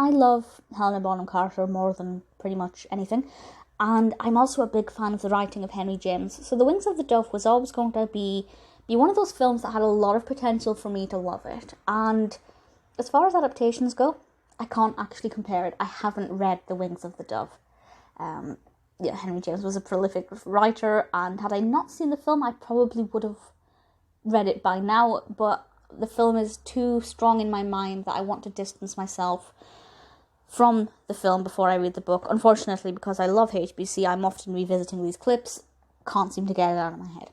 I love Helena Bonham Carter more than pretty much anything. And I'm also a big fan of the writing of Henry James. So The Wings of the Dove was always going to be one of those films that had a lot of potential for me to love it. And as far as adaptations go, I can't actually compare it. I haven't read The Wings of the Dove. Henry James was a prolific writer, and had I not seen the film, I probably would have read it by now, but the film is too strong in my mind that I want to distance myself from the film before I read the book. Unfortunately, because I love HBC, I'm often revisiting these clips, can't seem to get it out of my head.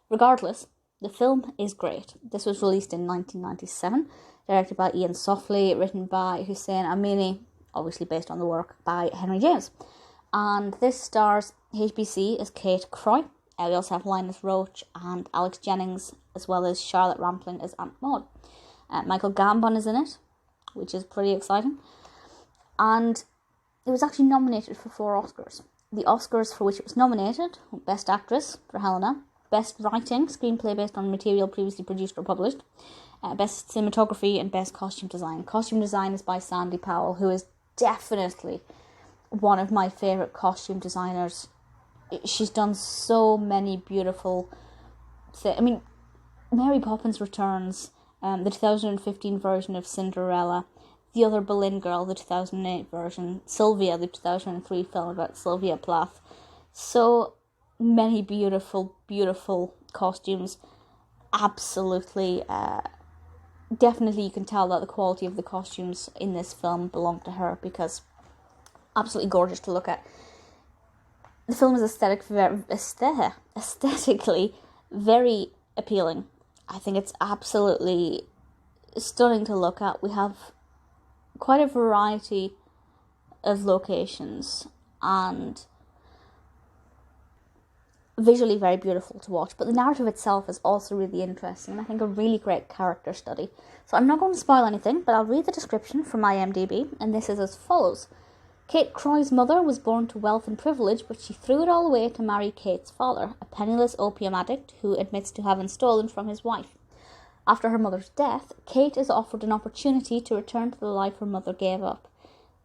Regardless, the film is great. This was released in 1997, directed by Iain Softley, written by Hossein Amini, obviously based on the work by Henry James. And this stars HBC as Kate Croy. We also have Linus Roache and Alex Jennings, as well as Charlotte Rampling as Aunt Maude. Michael Gambon is in it, which is pretty exciting. And it was actually nominated for 4 Oscars. The Oscars for which it was nominated: Best Actress for Helena, Best Writing, Screenplay based on material previously produced or published, Best Cinematography, and Best Costume Design. Costume Design is by Sandy Powell, who is definitely one of my favourite costume designers. She's done so many beautiful things. I mean, Mary Poppins Returns, the 2015 version of Cinderella, The Other Boleyn Girl, the 2008 version, Sylvia, the 2003 film about Sylvia Plath. So many beautiful, beautiful costumes. Absolutely, definitely you can tell that the quality of the costumes in this film belong to her, because absolutely gorgeous to look at. The film is aesthetically very appealing. I think it's absolutely stunning to look at. We have quite a variety of locations and visually very beautiful to watch, but the narrative itself is also really interesting, and I think a really great character study. So I'm not going to spoil anything, but I'll read the description from IMDb, and this is as follows. Kate Croy's mother was born to wealth and privilege, but she threw it all away to marry Kate's father, a penniless opium addict who admits to having stolen from his wife. After her mother's death, Kate is offered an opportunity to return to the life her mother gave up.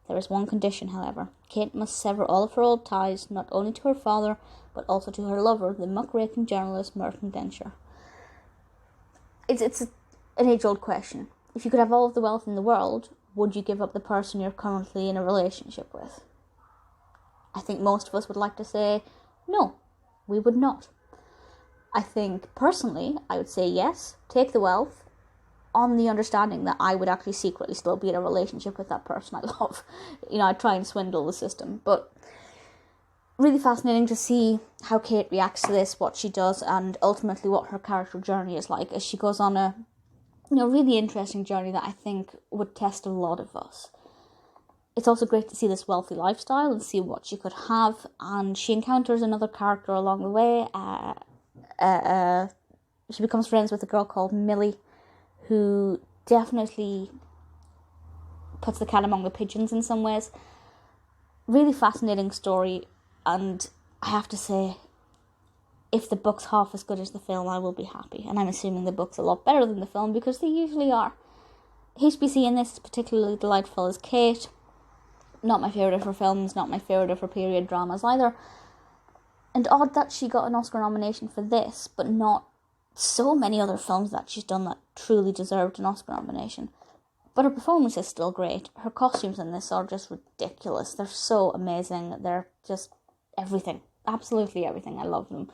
There is one condition, however. Kate must sever all of her old ties, not only to her father, but also to her lover, the muckraking journalist Merton Densher. It's an age-old question. If you could have all of the wealth in the world, would you give up the person you're currently in a relationship with? I think most of us would like to say, no, we would not. I think, personally, I would say yes, take the wealth, on the understanding that I would actually secretly still be in a relationship with that person I love. I'd try and swindle the system. But really fascinating to see how Kate reacts to this, what she does, and ultimately what her character journey is like as she goes on a really interesting journey that I think would test a lot of us. It's also great to see this wealthy lifestyle and see what she could have, and she encounters another character along the way. She becomes friends with a girl called Millie, who definitely puts the cat among the pigeons in some ways. Really fascinating story, and I have to say, if the book's half as good as the film, I will be happy. And I'm assuming the book's a lot better than the film, because they usually are. HBC in this is particularly delightful as Kate. Not my favourite of her films, not my favourite of her period dramas either. And odd that she got an Oscar nomination for this, but not so many other films that she's done that truly deserved an Oscar nomination. But her performance is still great. Her costumes in this are just ridiculous. They're so amazing. They're just everything. Absolutely everything. I love them.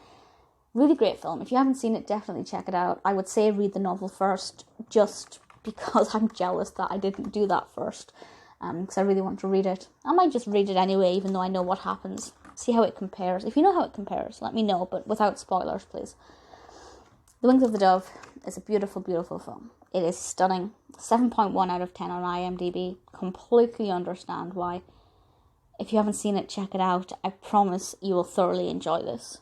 Really great film. If you haven't seen it, definitely check it out. I would say read the novel first, just because I'm jealous that I didn't do that first. Because I really want to read it. I might just read it anyway, even though I know what happens. See how it compares. If you know how it compares, let me know, but without spoilers, please. The Wings of the Dove is a beautiful, beautiful film. It is stunning. 7.1 out of 10 on IMDb. Completely understand why. If you haven't seen it, check it out. I promise you will thoroughly enjoy this.